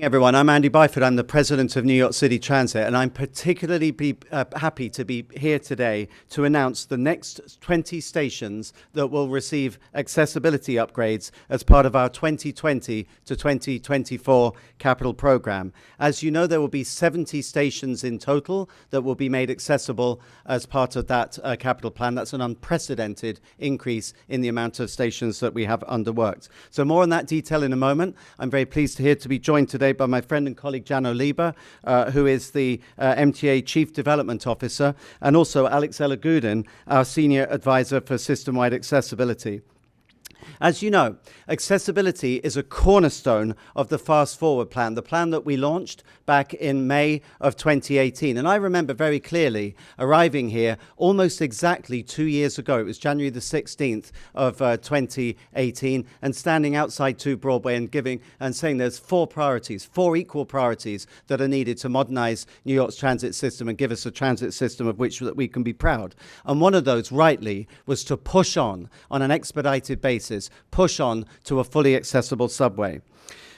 Everyone, I'm Andy Byford. I'm the president of New York City Transit, and I'm particularly happy to be here today to announce the next 20 stations that will receive accessibility upgrades as part of our 2020 to 2024 capital program. As you know, there will be 70 stations in total that will be made accessible as part of that capital plan. That's an unprecedented increase in the amount of stations that we have underworked. So more on that detail in a moment. I'm very pleased to be joined today by my friend and colleague Jano Lieber, who is the MTA Chief Development Officer, and also Alex Elagudin, our Senior Advisor for System-Wide Accessibility. As you know, accessibility is a cornerstone of the Fast Forward plan, the plan that we launched back in May of 2018. And I remember very clearly arriving here almost exactly 2 years ago. It was January the 16th of 2018, and standing outside 2 Broadway and saying there's 4 equal priorities that are needed to modernize New York's transit system and give us a transit system of which that we can be proud. And one of those, rightly, was to push on an expedited basis, push on to a fully accessible subway.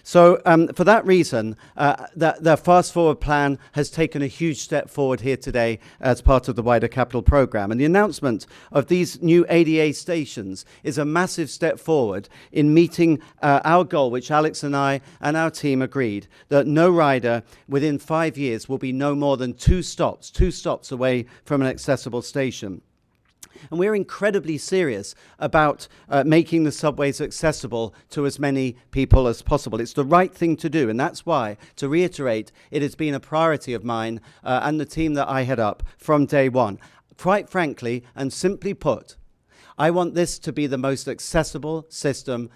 So for that reason, the Fast Forward plan has taken a huge step forward here today as part of the wider capital program. And the announcement of these new ADA stations is a massive step forward in meeting our goal, which Alex and I and our team agreed, that no rider within 5 years will be no more than 2 stops away from an accessible station. And we're incredibly serious about making the subways accessible to as many people as possible. It's the right thing to do, and that's why, to reiterate, it has been a priority of mine and the team that I head up from day one. Quite frankly, and simply put, I want this to be the most accessible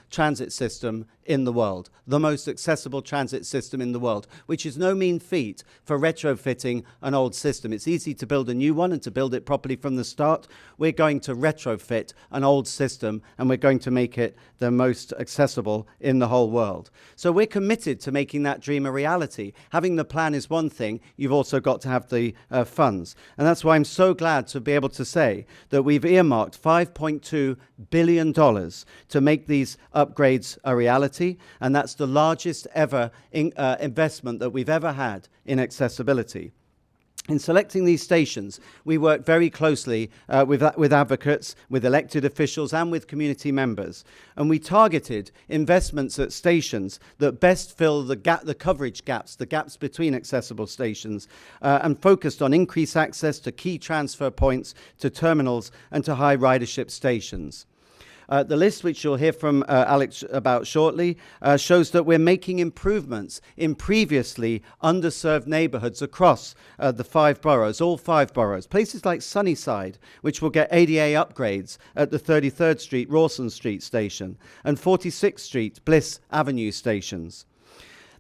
transit system in the world, the most accessible transit system in the world, which is no mean feat for retrofitting an old system. It's easy to build a new one and to build it properly from the start. We're going to retrofit an old system, and we're going to make it the most accessible in the whole world. So we're committed to making that dream a reality. Having the plan is one thing. You've also got to have the funds. And that's why I'm so glad to be able to say that we've earmarked $5.2 billion to make these upgrades a reality. And that's the largest ever investment that we've ever had in accessibility. In selecting these stations, we work very closely with advocates, with elected officials, and with community members. And we targeted investments at stations that best fill the coverage gaps, the gaps between accessible stations, and focused on increased access to key transfer points, to terminals, and to high ridership stations. The list, which you'll hear from Alex about shortly, shows that we're making improvements in previously underserved neighborhoods across the 5 boroughs, all 5 boroughs. Places like Sunnyside, which will get ADA upgrades at the 33rd Street, Rawson Street station, and 46th Street, Bliss Avenue stations.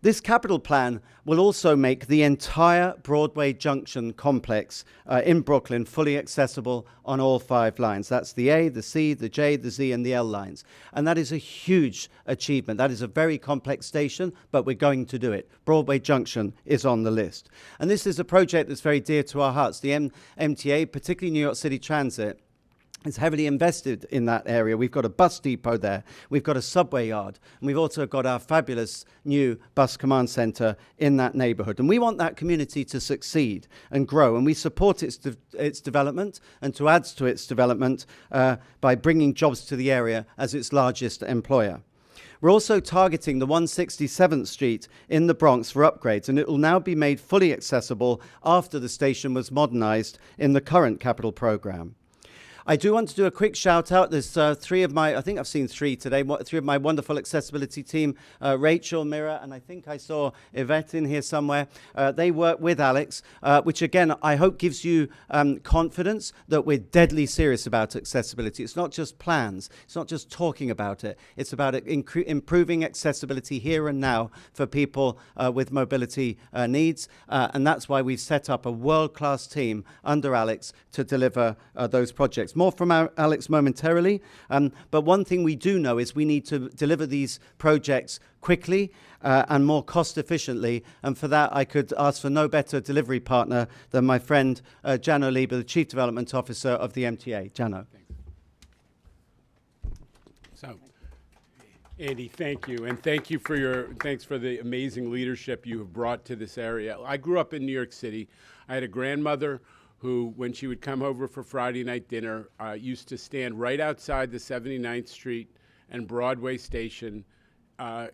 This capital plan will also make the entire Broadway Junction complex in Brooklyn fully accessible on all 5 lines. That's the A, the C, the J, the Z, and the L lines. And that is a huge achievement. That is a very complex station, but we're going to do it. Broadway Junction is on the list. And this is a project that's very dear to our hearts. The MTA, particularly New York City Transit, is heavily invested in that area. We've got a bus depot there. We've got a subway yard. And we've also got our fabulous new bus command center in that neighborhood. And we want that community to succeed and grow. And we support its development and to add to its development by bringing jobs to the area as its largest employer. We're also targeting the 167th Street in the Bronx for upgrades, and it will now be made fully accessible after the station was modernized in the current capital program. I do want to do a quick shout out. There's 3 of my, I think I've seen 3 today, 3 of my wonderful accessibility team, Rachel, Mira, and I think I saw Yvette in here somewhere. They work with Alex, which again, I hope gives you confidence that we're deadly serious about accessibility. It's not just plans. It's not just talking about it. It's about improving accessibility here and now for people with mobility needs. And that's why we've set up a world-class team under Alex to deliver those projects. More from Alex momentarily, but one thing we do know is we need to deliver these projects quickly and more cost efficiently, and for that I could ask for no better delivery partner than my friend Jano Lieber, the Chief Development Officer of the MTA. Jano. So, Andy, thank you, and thanks for the amazing leadership you have brought to this area. I grew up in New York City. I had a grandmother who, when she would come over for Friday night dinner, used to stand right outside the 79th Street and Broadway station to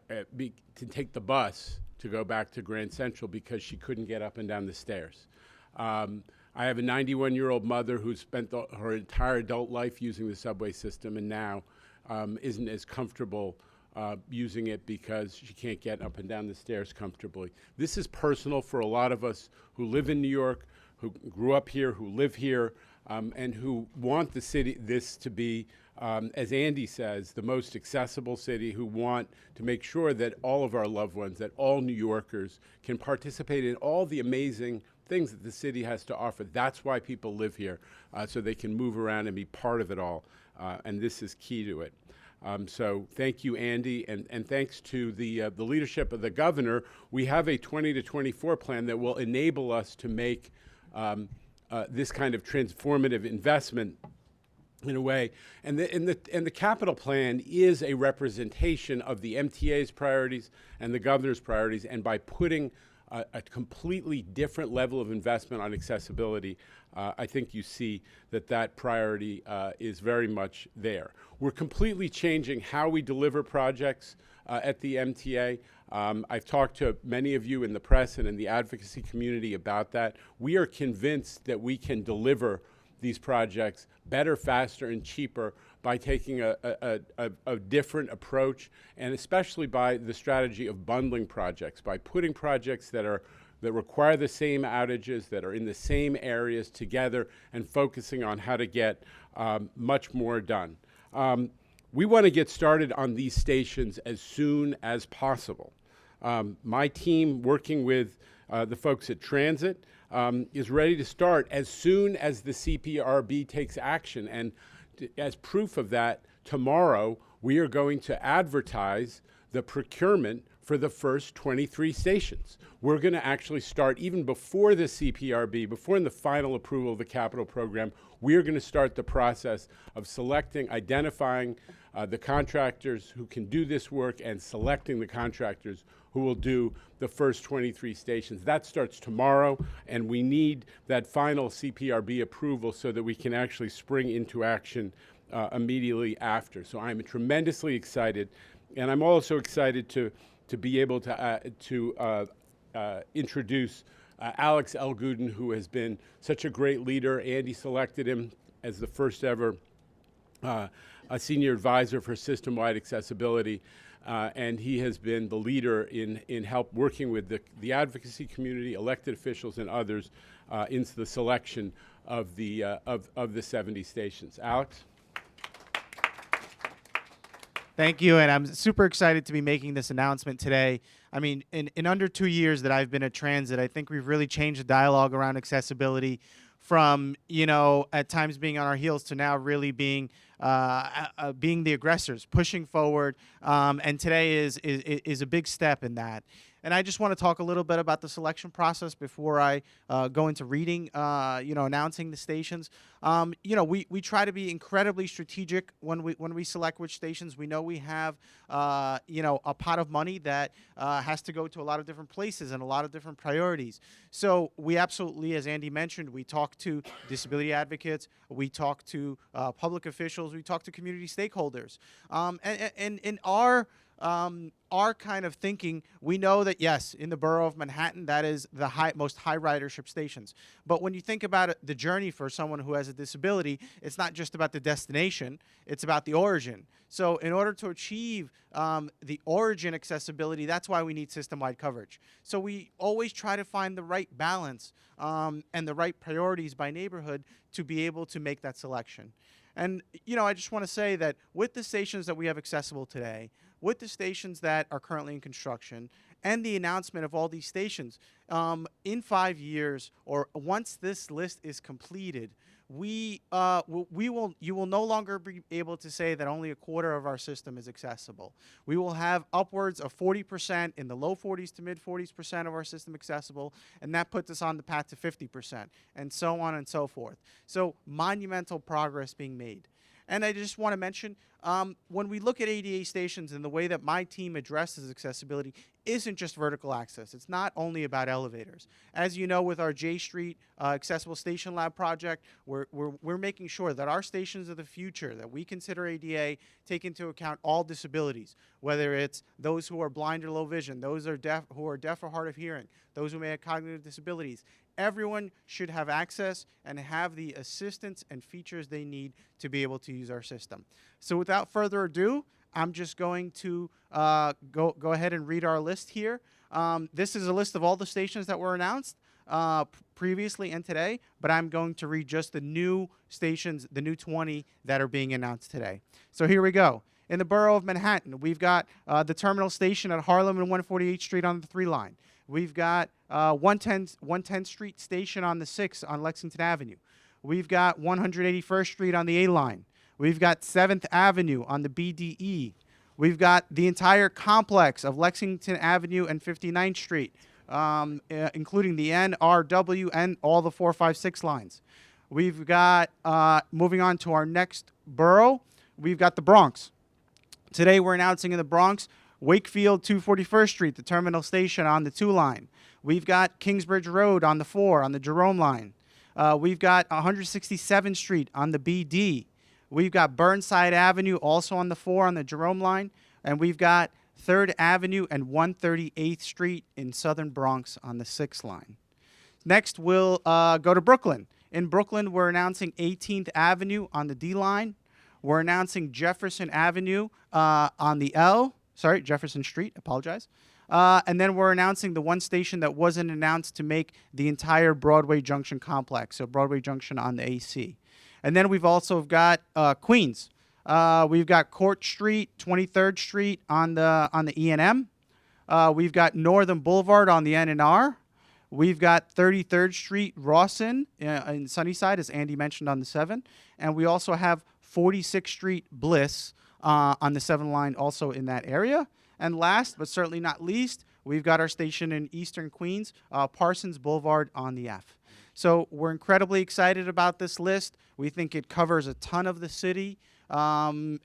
take the bus to go back to Grand Central because she couldn't get up and down the stairs. I have a 91-year-old mother who spent her entire adult life using the subway system and now isn't as comfortable using it because she can't get up and down the stairs comfortably. This is personal for a lot of us who live in New York, who grew up here, who live here, and who want this to be, as Andy says, the most accessible city, who want to make sure that all of our loved ones, that all New Yorkers can participate in all the amazing things that the city has to offer. That's why people live here, so they can move around and be part of it all, and this is key to it. So thank you, Andy, and thanks to the leadership of the governor. We have a 20 to 24 plan that will enable us to make this kind of transformative investment in a way. And the capital plan is a representation of the MTA's priorities and the governor's priorities, and by putting a completely different level of investment on accessibility, I think you see that priority is very much there. We're completely changing how we deliver projects at the MTA. I've talked to many of you in the press and in the advocacy community about that. We are convinced that we can deliver these projects better, faster, and cheaper by taking a different approach, and especially by the strategy of bundling projects, by putting projects that require the same outages, that are in the same areas together, and focusing on how to get much more done. We want to get started on these stations as soon as possible. My team, working with the folks at Transit, is ready to start as soon as the CPRB takes action. And as proof of that, tomorrow we are going to advertise the procurement for the first 23 stations. We're going to actually start even before the CPRB, before the final approval of the capital program. We are going to start the process of identifying the contractors who can do this work and selecting the contractors who will do the first 23 stations. That starts tomorrow, and we need that final CPRB approval so that we can actually spring into action immediately after. So I'm tremendously excited, and I'm also excited to be able to introduce Alex Elgudin, who has been such a great leader. Andy selected him as the first ever a senior advisor for system-wide accessibility, and he has been the leader in help working with the advocacy community, elected officials, and others into the selection of the 70 stations. Alex? Thank you, and I'm super excited to be making this announcement today. I mean, in under 2 years that I've been at Transit, I think we've really changed the dialogue around accessibility from, at times being on our heels to now really being the aggressors, pushing forward, and today is a big step in that. And I just want to talk a little bit about the selection process before I go into reading, announcing the stations. We try to be incredibly strategic when we select which stations. We know we have, a pot of money that has to go to a lot of different places and a lot of different priorities. So we absolutely, as Andy mentioned, we talk to disability advocates, we talk to public officials, we talk to community stakeholders, and in our kind of thinking, we know that, yes, in the borough of Manhattan, that is the most high ridership stations. But when you think about it, the journey for someone who has a disability, it's not just about the destination, it's about the origin. So in order to achieve the origin accessibility, that's why we need system-wide coverage. So we always try to find the right balance and the right priorities by neighborhood to be able to make that selection. And, I just want to say that with the stations that we have accessible today, with the stations that are currently in construction, and the announcement of all these stations, in 5 years, or once this list is completed, you will no longer be able to say that only a quarter of our system is accessible. We will have upwards of 40%, in the low 40s to mid 40% of our system accessible, and that puts us on the path to 50%, and so on and so forth. So monumental progress being made. And I just want to mention, when we look at ADA stations and the way that my team addresses accessibility isn't just vertical access. It's not only about elevators. As you know, with our J Street Accessible Station Lab project, we're making sure that our stations of the future that we consider ADA take into account all disabilities, whether it's those who are blind or low vision, those who are deaf or hard of hearing, those who may have cognitive disabilities. Everyone should have access and have the assistance and features they need to be able to use our system. So without further ado, I'm just going to go ahead and read our list here. This is a list of all the stations that were announced previously and today, but I'm going to read just the new stations, the new 20 that are being announced today. So here we go. In the borough of Manhattan, we've got the terminal station at Harlem and 148th Street on the 3 line. We've got 110th Street Station on the 6 on Lexington Avenue. We've got 181st Street on the A line. We've got 7th Avenue on the BDE. We've got the entire complex of Lexington Avenue and 59th Street, including the N, R, W, and all the 4, 5, 6 lines. We've got, moving on to our next borough, we've got the Bronx. Today we're announcing in the Bronx, Wakefield 241st Street, the terminal station on the 2 line. We've got Kingsbridge Road on the 4 on the Jerome line. We've got 167th Street on the BD. We've got Burnside Avenue also on the 4 on the Jerome line. And we've got 3rd Avenue and 138th Street in Southern Bronx on the 6 line. Next, we'll go to Brooklyn. In Brooklyn, we're announcing 18th Avenue on the D line. We're announcing Jefferson Avenue on the L. Sorry, Jefferson Street, apologize. And then we're announcing the one station that wasn't announced to make the entire Broadway Junction complex, so Broadway Junction on the AC. And then we've also got Queens. We've got Court Street, 23rd Street on the E&M. We've got Northern Boulevard on the N&R. We've got 33rd Street, Rawson in Sunnyside, as Andy mentioned, on the 7. And we also have 46th Street, Bliss on the 7 line, also in that area. And last, but certainly not least, we've got our station in Eastern Queens, Parsons Boulevard on the F. So we're incredibly excited about this list. We think it covers a ton of the city.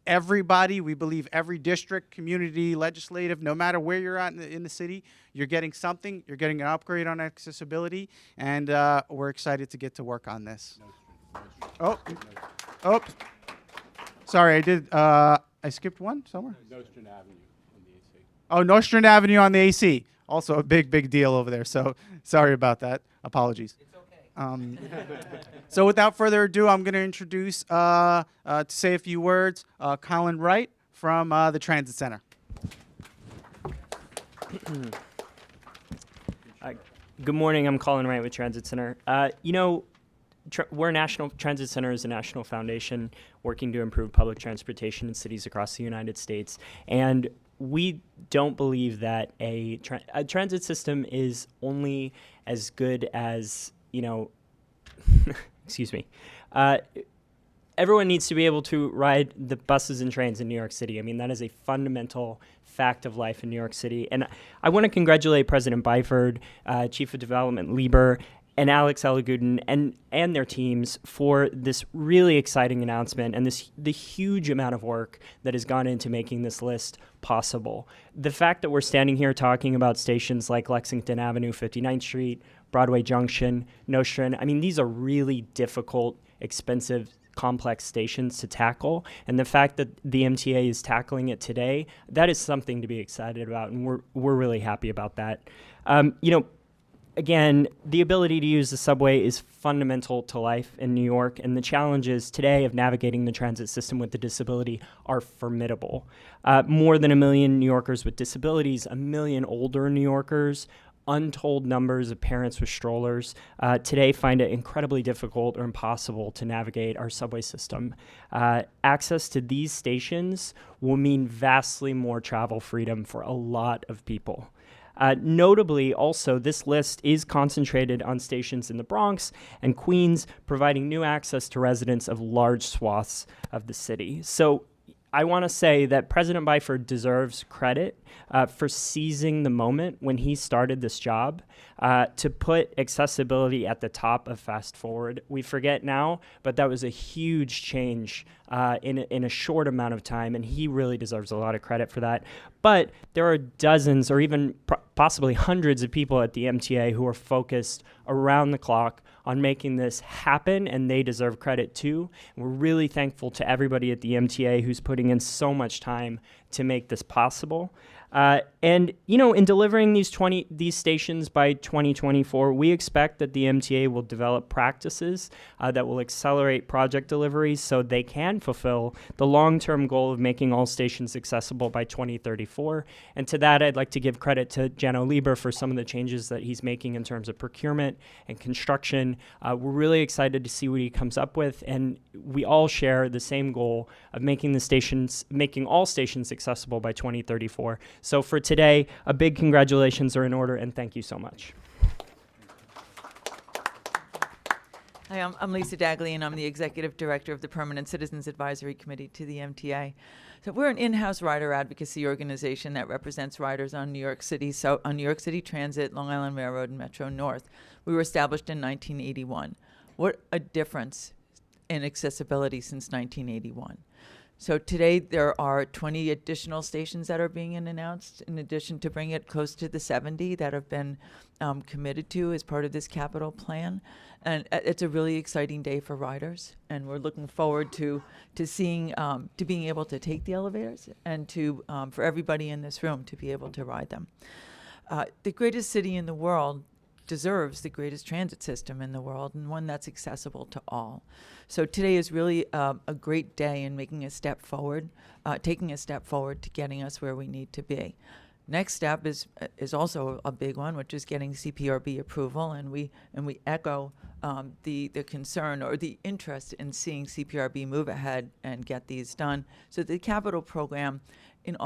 Everybody, we believe every district, community, legislative, no matter where you're at in the city, you're getting something. You're getting an upgrade on accessibility, and we're excited to get to work on this. Oh, sorry, I did. I skipped one somewhere. Nostrand Avenue on the AC. Oh, Nostrand Avenue on the AC. Also a big deal over there. So sorry about that. Apologies. It's okay. So without further ado, I'm going to introduce, to say a few words, Colin Wright from the Transit Center. Good morning. I'm Colin Wright with Transit Center. We're Transit Center is a national foundation working to improve public transportation in cities across the United States. And we don't believe that a transit system is only as good as, excuse me. Everyone needs to be able to ride the buses and trains in New York City. I mean, that is a fundamental fact of life in New York City. And I want to congratulate President Byford, Chief of Development Lieber, and Alex Elagudin and their teams for this really exciting announcement and the huge amount of work that has gone into making this list possible. The fact that we're standing here talking about stations like Lexington Avenue, 59th Street, Broadway Junction, Nostrand, I mean, these are really difficult, expensive, complex stations to tackle. And the fact that the MTA is tackling it today, that is something to be excited about. And we're really happy about that. Again, the ability to use the subway is fundamental to life in New York, and the challenges today of navigating the transit system with a disability are formidable. More than 1 million New Yorkers with disabilities, 1 million older New Yorkers, untold numbers of parents with strollers today find it incredibly difficult or impossible to navigate our subway system. Access to these stations will mean vastly more travel freedom for a lot of people. Notably, also, this list is concentrated on stations in the Bronx and Queens, providing new access to residents of large swaths of the city. So I want to say that President Byford deserves credit for seizing the moment when he started this job to put accessibility at the top of Fast Forward. We forget now, but that was a huge change in a short amount of time, and he really deserves a lot of credit for that. But there are dozens or even possibly hundreds of people at the MTA who are focused around the clock on making this happen, and they deserve credit too. And we're really thankful to everybody at the MTA who's putting in so much time to make this possible. And, you know, in delivering these stations by 2024, we expect that the MTA will develop practices that will accelerate project deliveries so they can fulfill the long-term goal of making all stations accessible by 2034. And to that, I'd like to give credit to Jano Lieber for some of the changes that he's making in terms of procurement and construction. We're really excited to see what he comes up with, and we all share the same goal of making all stations accessible by 2034. So for today, a big congratulations are in order, and thank you so much. Hi, I'm Lisa Dagley, and I'm the Executive Director of the Permanent Citizens Advisory Committee to the MTA. So we're an in-house rider advocacy organization that represents riders on New York City, on New York City Transit, Long Island Railroad, and Metro North. We were established in 1981. What a difference in accessibility since 1981. So today there are 20 additional stations that are being announced, in addition to bring it close to the 70 that have been committed to as part of this capital plan. And it's a really exciting day for riders, and we're looking forward to seeing, to being able to take the elevators, and to for everybody in this room to be able to ride them. The greatest city in the world deserves the greatest transit system in the world, and one that's accessible to all. So today is really a great day in making a step forward, taking a step forward to getting us where we need to be. Next step is also a big one, which is getting CPRB approval, and we echo the concern or the interest in seeing CPRB move ahead and get these done, so the capital program in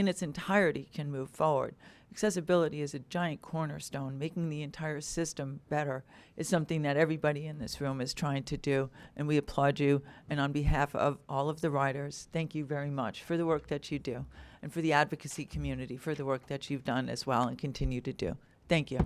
its entirety can move forward. Accessibility is a giant cornerstone. Making the entire system better is something that everybody in this room is trying to do, and we applaud you. And on behalf of all of the riders, thank you very much for the work that you do, and for the advocacy community for the work that you've done as well and continue to do. Thank you.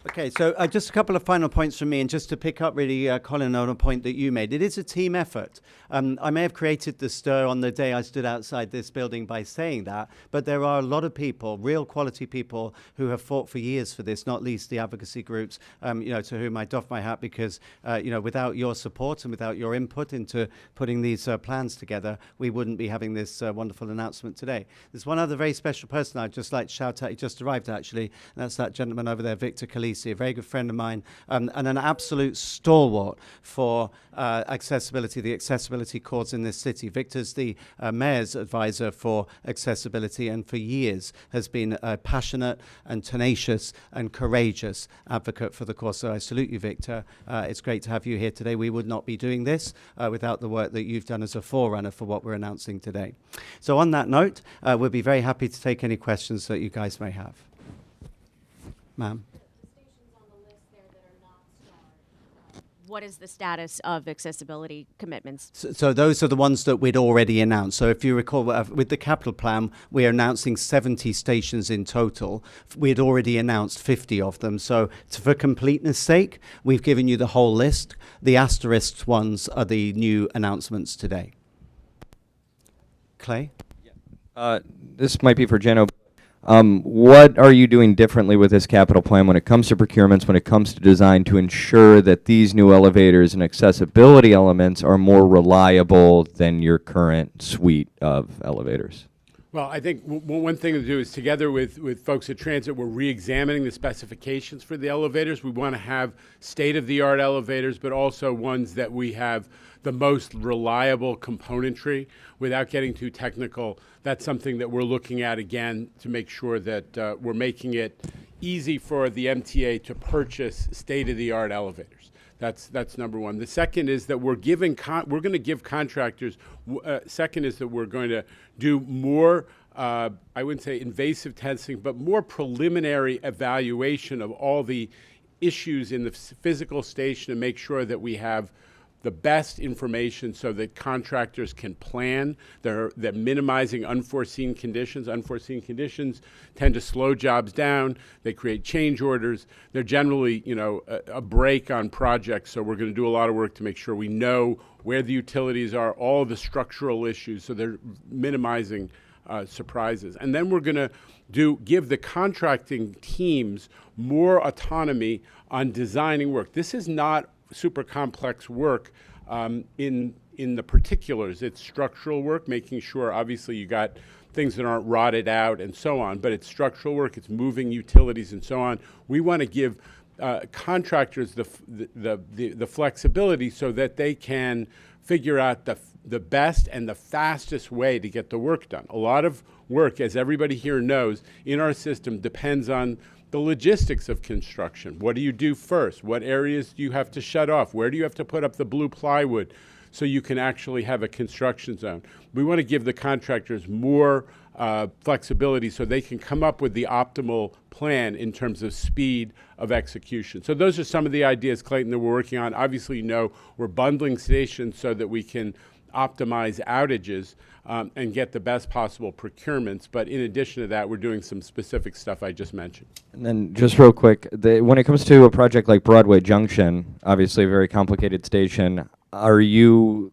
Okay, so just a couple of final points from me, and just to pick up really, Colin, on a point that you made. It is a team effort. I may have created the stir on the day I stood outside this building by saying that, but there are a lot of people, real quality people, who have fought for years for this, not least the advocacy groups, to whom I doff my hat, because, without your support and without your input into putting these plans together, we wouldn't be having this wonderful announcement today. There's one other very special person I'd just like to shout out. He just arrived, actually, and that's that gentleman over there, Victor Khaleesi, a very good friend of mine, and an absolute stalwart for accessibility, the accessibility cause in this city. Victor's the mayor's advisor for accessibility, and for years has been a passionate and tenacious and courageous advocate for the cause. So I salute you, Victor. It's great to have you here today. We would not be doing this without the work that you've done as a forerunner for what we're announcing today. So on that note, we'll be very happy to take any questions that you guys may have. Ma'am. What is the status of accessibility commitments? So those are the ones that we'd already announced. So if you recall, with the capital plan, we're announcing 70 stations in total. We'd already announced 50 of them. So for completeness sake, we've given you the whole list. The asterisked ones are the new announcements today. Clay? This might be for Jeno. What are you doing differently with this capital plan when it comes to procurements, when it comes to design, to ensure that these new elevators and accessibility elements are more reliable than your current suite of elevators? Well, I think one thing to do is, together with folks at Transit, we're re-examining the specifications for the elevators. We want to have state-of-the-art elevators, but also ones that we have the most reliable componentry without getting too technical. That's something that we're looking at again to make sure that we're making it easy for the MTA to purchase state-of-the-art elevators. That's number one. The second is that we're going to give contractors. Second is that we're going to do more. I wouldn't say invasive testing, but more preliminary evaluation of all the issues in the physical station, and make sure that we have the best information so that contractors can plan. They're minimizing unforeseen conditions. Unforeseen conditions tend to slow jobs down. They create change orders. They're generally, a break on projects. So we're going to do a lot of work to make sure we know where the utilities are, all the structural issues. So they're minimizing surprises. And then we're going to give the contracting teams more autonomy on designing work. This is not super complex work in the particulars. It's structural work, making sure obviously you got things that aren't rotted out and so on, but it's structural work, it's moving utilities and so on. We want to give contractors the flexibility so that they can figure out the best and the fastest way to get the work done. A lot of work, as everybody here knows, in our system depends on the logistics of construction. What do you do first? What areas do you have to shut off? Where do you have to put up the blue plywood so you can actually have a construction zone? We want to give the contractors more flexibility so they can come up with the optimal plan in terms of speed of execution. So those are some of the ideas, Clayton, that we're working on. Obviously, we're bundling stations so that we can optimize outages and get the best possible procurements. But in addition to that, we're doing some specific stuff I just mentioned. And then just real quick, when it comes to a project like Broadway Junction, obviously a very complicated station, are you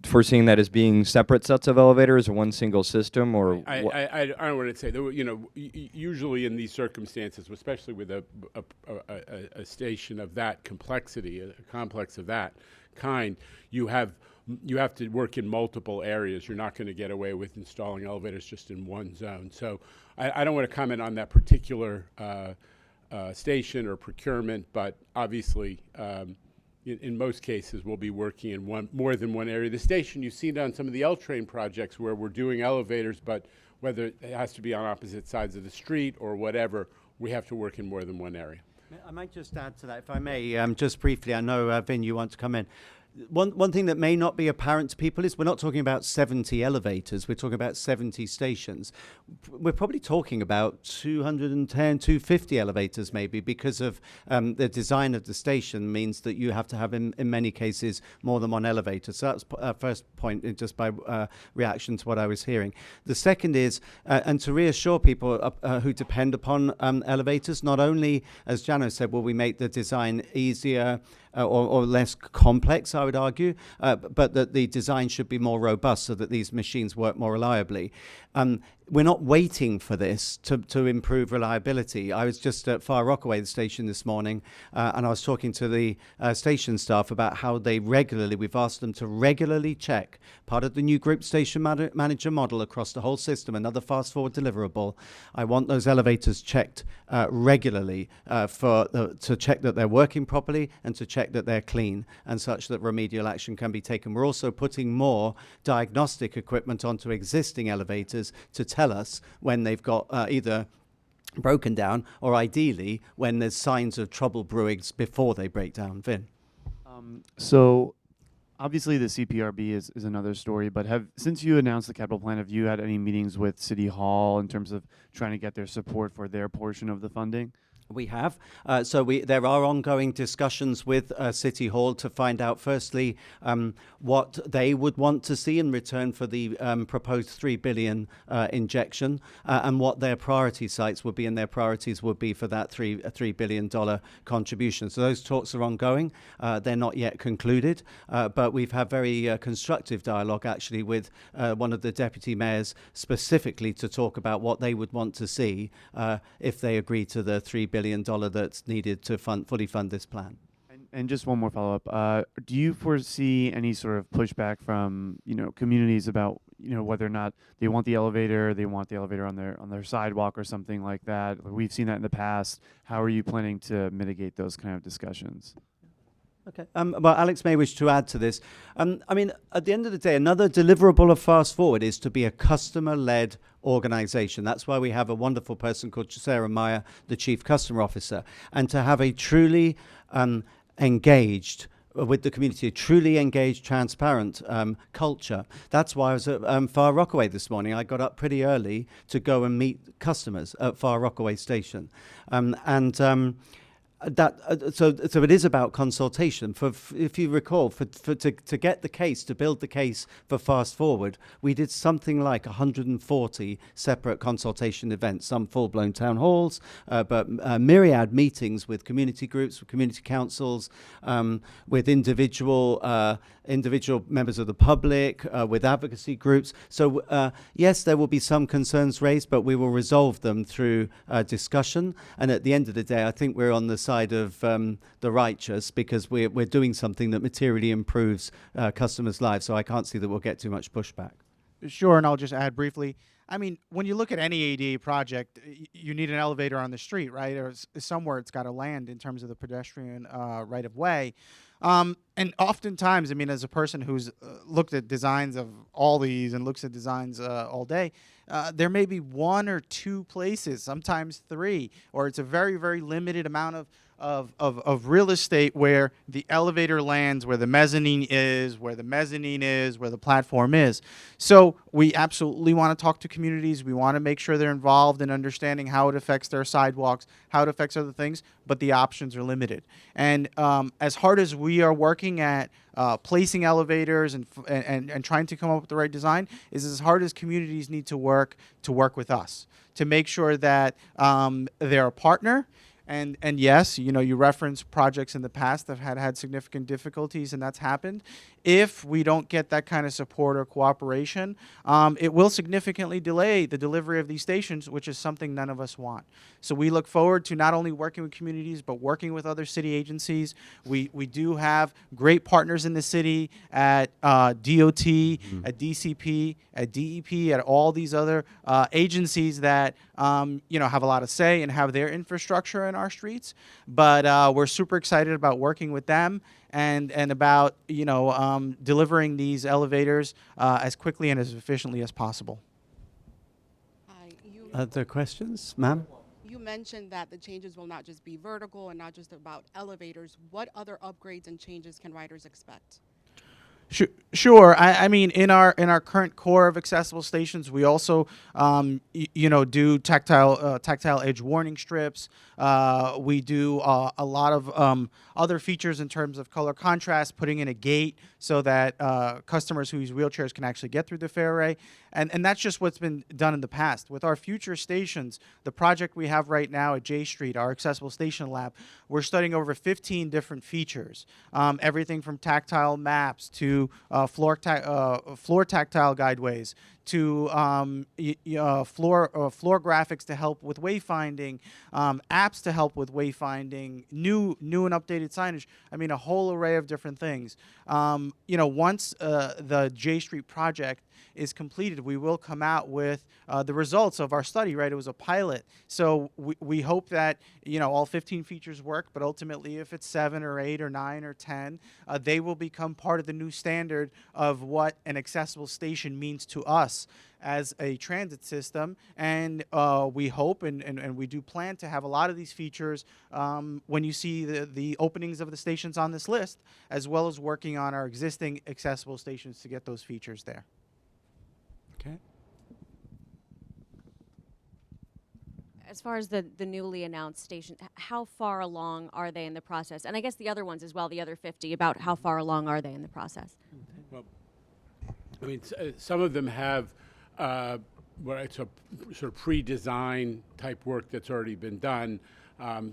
foreseeing that as being separate sets of elevators or one single system, or I don't want to say that, usually in these circumstances, especially with a station of that complexity, a complex of that kind, you have to work in multiple areas. You're not going to get away with installing elevators just in one zone. So I don't want to comment on that particular station or procurement, but obviously in most cases we'll be working in more than one area. The station, you've seen on some of the L-train projects where we're doing elevators, but whether it has to be on opposite sides of the street or whatever, we have to work in more than one area. I might just add to that, if I may, just briefly. I know, Vin, you want to come in. One thing that may not be apparent to people is we're not talking about 70 elevators. We're talking about 70 stations. We're probably talking about 210, 250 elevators maybe, because of the design of the station means that you have to have, in many cases, more than one elevator. So that's first point, just by reaction to what I was hearing. The second is, and to reassure people who depend upon elevators, not only, as Jano said, will we make the design easier, or less complex, I would argue, but that the design should be more robust so that these machines work more reliably. We're not waiting for this to improve reliability. I was just at Far Rockaway, the station, this morning, and I was talking to the station staff about how we've asked them to regularly check, part of the new group station manager model across the whole system, another fast-forward deliverable. I want those elevators checked regularly to check that they're working properly and to check that they're clean and such that remedial action can be taken. We're also putting more diagnostic equipment onto existing elevators to tell us when they've got either broken down or ideally when there's signs of trouble brewing before they break down. Vin? So obviously the CPRB is another story, but since you announced the capital plan, have you had any meetings with City Hall in terms of trying to get their support for their portion of the funding? We have. There are ongoing discussions with City Hall to find out, firstly, what they would want to see in return for the proposed $3 billion injection, and what their priority sites would be, and their priorities would be for that $3 billion contribution. So those talks are ongoing. They're not yet concluded, but we've had very constructive dialogue, actually, with one of the deputy mayors specifically to talk about what they would want to see if they agree to the $3 billion that's needed to fully fund this plan. And just one more follow-up. Do you foresee any sort of pushback from communities about whether or not they want the elevator on their sidewalk or something like that? We've seen that in the past. How are you planning to mitigate those kind of discussions? Okay. Well, Alex may wish to add to this. I mean, at the end of the day, another deliverable of Fast Forward is to be a customer-led organization. That's why we have a wonderful person called Sarah Meyer, the Chief Customer Officer, and to have a truly engaged with the community, a truly engaged, transparent culture. That's why I was at Far Rockaway this morning. I got up pretty early to go and meet customers at Far Rockaway Station. So it is about consultation. If you recall, to get the case, to build the case for Fast Forward, we did something like 140 separate consultation events, some full-blown town halls, but myriad meetings with community groups, with community councils, with individual members of the public, with advocacy groups. So yes, there will be some concerns raised, but we will resolve them through discussion. And at the end of the day, I think we're on the side of the righteous, because we're doing something that materially improves customers' lives. So I can't see that we'll get too much pushback. Sure, and I'll just add briefly. I mean, when you look at any ADA project, you need an elevator on the street, right? Or somewhere it's got to land in terms of the pedestrian right of way. And oftentimes, I mean, as a person who's looked at designs of all these and looks at designs all day, there may be one or two places, sometimes three, or it's a very, very limited amount of real estate where the elevator lands, where the mezzanine is, where the platform is. So we absolutely want to talk to communities. We want to make sure they're involved in understanding how it affects their sidewalks, how it affects other things, but the options are limited. And as hard as we are working at placing elevators and trying to come up with the right design, is as hard as communities need to work with us to make sure that they're a partner. And yes, you know, you referenced projects in the past that have had significant difficulties, and that's happened. If we don't get that kind of support or cooperation, it will significantly delay the delivery of these stations, which is something none of us want. So we look forward to not only working with communities, but working with other city agencies. We do have great partners in the city at DOT, at DCP, at DEP, at all these other agencies that you know, have a lot of say and have their infrastructure in our streets. But we're super excited about working with them and about, you know, delivering these elevators as quickly and as efficiently as possible. Other questions, ma'am? You mentioned that the changes will not just be vertical and not just about elevators. What other upgrades and changes can riders expect? Sure. I mean, in our current core of accessible stations, we also, you know, do tactile edge warning strips. We do a lot of other features in terms of color contrast, putting in a gate so that customers who use wheelchairs can actually get through the fairway. And that's just what's been done in the past. With our future stations, the project we have right now at J Street, our accessible station lab, we're studying over 15 different features. Everything from tactile maps to floor tactile guideways to floor graphics to help with wayfinding, apps to help with wayfinding, new and updated signage. I mean, a whole array of different things. You know, once the J Street project is completed, we will come out with the results of our study, right? It was a pilot. So we hope that, you know, all 15 features work, but ultimately if it's 7 or 8 or 9 or 10, they will become part of the new standard of what an accessible station means to us as a transit system. And we hope and we do plan to have a lot of these features when you see the openings of the stations on this list, as well as working on our existing accessible stations to get those features there. Okay. As far as the newly announced station, how far along are they in the process? And I guess the other ones as well, the other 50, about how far along are they in the process? Well, I mean, some of them have it's a sort of pre-design type work that's already been done.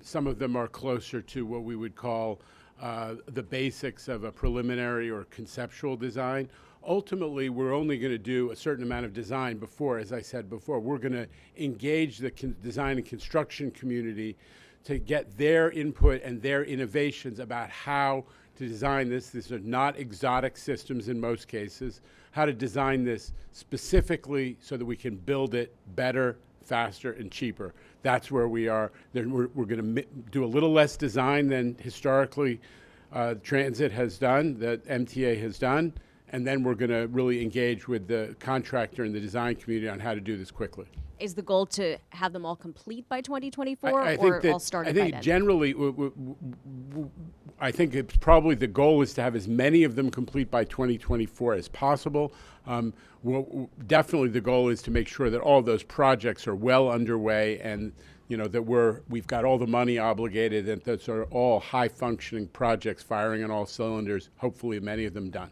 Some of them are closer to what we would call the basics of a preliminary or conceptual design. Ultimately, we're only going to do a certain amount of design before, as I said before, we're going to engage the design and construction community to get their input and their innovations about how to design this. These are not exotic systems in most cases. How to design this specifically so that we can build it better, faster, and cheaper. That's where we are. Then we're going to do a little less design than historically transit has done, that MTA has done. And then we're going to really engage with the contractor and the design community on how to do this quickly. Is the goal to have them all complete by 2024 I or think all started by then? I think generally, I think it's probably the goal is to have as many of them complete by 2024 as possible. Definitely the goal is to make sure that all those projects are well underway and you know, that we've got all the money obligated, and those are all high-functioning projects firing on all cylinders, hopefully many of them done.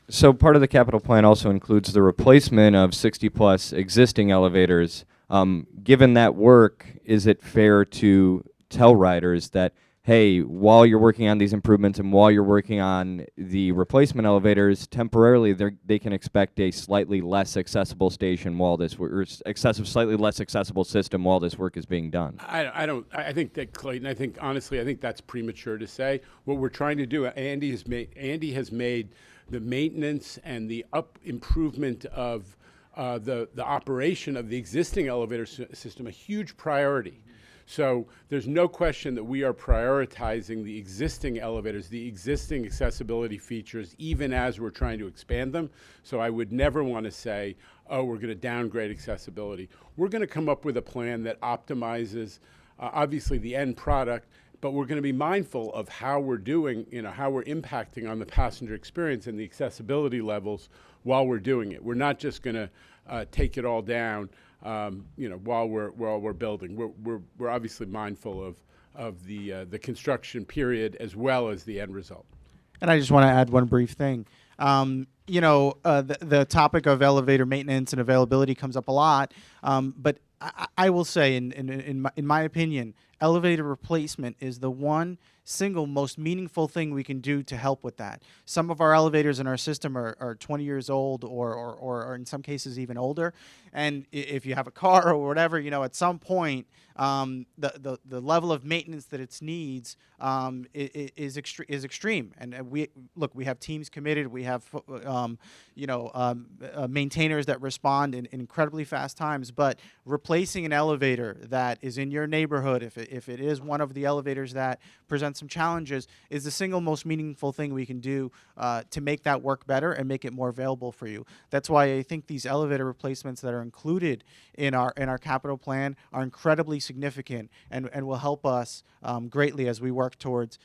So part of the capital plan also includes the replacement of 60-plus existing elevators. Given that work, is it fair to tell riders that, hey, while you're working on these improvements and while you're working on the replacement elevators, temporarily they can expect a slightly less accessible station while this or slightly less accessible system while this work is being done? I think that, Clayton, honestly, I think that's premature to say. What we're trying to do, Andy has made the maintenance and the improvement of the operation of the existing elevator system a huge priority. So there's no question that we are prioritizing the existing elevators, the existing accessibility features, even as we're trying to expand them. So I would never want to say, oh, we're going to downgrade accessibility. We're going to come up with a plan that optimizes, obviously, the end product, but we're going to be mindful of how we're doing, how we're impacting on the passenger experience and the accessibility levels while we're doing it. We're not just going to take it all down, while we're building. We're obviously mindful of the construction period as well as the end result. And I just want to add one brief thing. The topic of elevator maintenance and availability comes up a lot, but I will say, in my opinion, elevator replacement is the one single most meaningful thing we can do to help with that. Some of our elevators in our system are 20 years old or in some cases even older. And if you have a car or whatever, at some point, the level of maintenance that it needs is extreme. And we have teams committed. We have maintainers that respond in incredibly fast times. But replacing an elevator that is in your neighborhood, if it is one of the elevators that presents some challenges, is the single most meaningful thing we can do to make that work better and make it more available for you. That's why I think these elevator replacements that are included in our capital plan are incredibly significant and will help us greatly as we work towards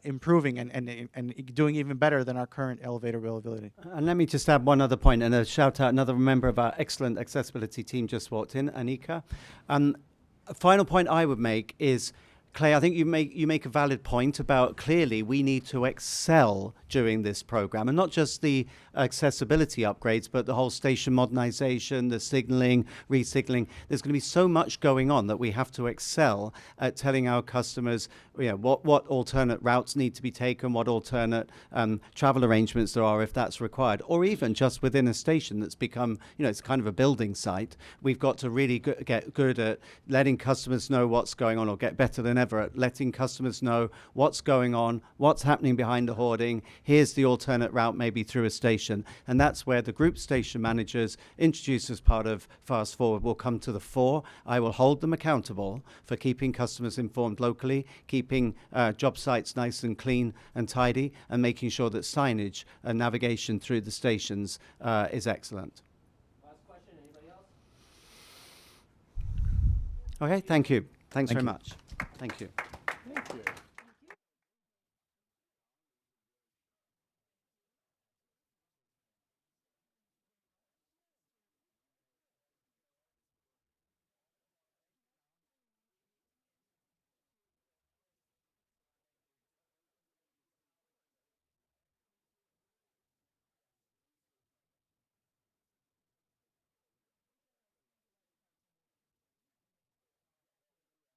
improving and doing even better than our current elevator availability. And let me just add one other point and a shout out. Another member of our excellent accessibility team just walked in, Anika. A final point I would make is, Clay, I think you make a valid point about clearly we need to excel during this program, and not just the accessibility upgrades, but the whole station modernization, the signaling, resignaling. There's going to be so much going on that we have to excel at telling our customers what alternate routes need to be taken, what alternate travel arrangements there are if that's required, or even just within a station that's become, it's kind of a building site. We've got to really get good at letting customers know what's going on, or get better than ever at letting customers know what's going on, what's happening behind the hoarding. Here's the alternate route, maybe through a station. And that's where the group station managers, introduced as part of Fast Forward, will come to the fore. I will hold them accountable for keeping customers informed locally, keeping job sites nice and clean and tidy, and making sure that signage and navigation through the stations is excellent. Last question, anybody else? Okay, thank you. Thanks Thank very you. much. Thank you.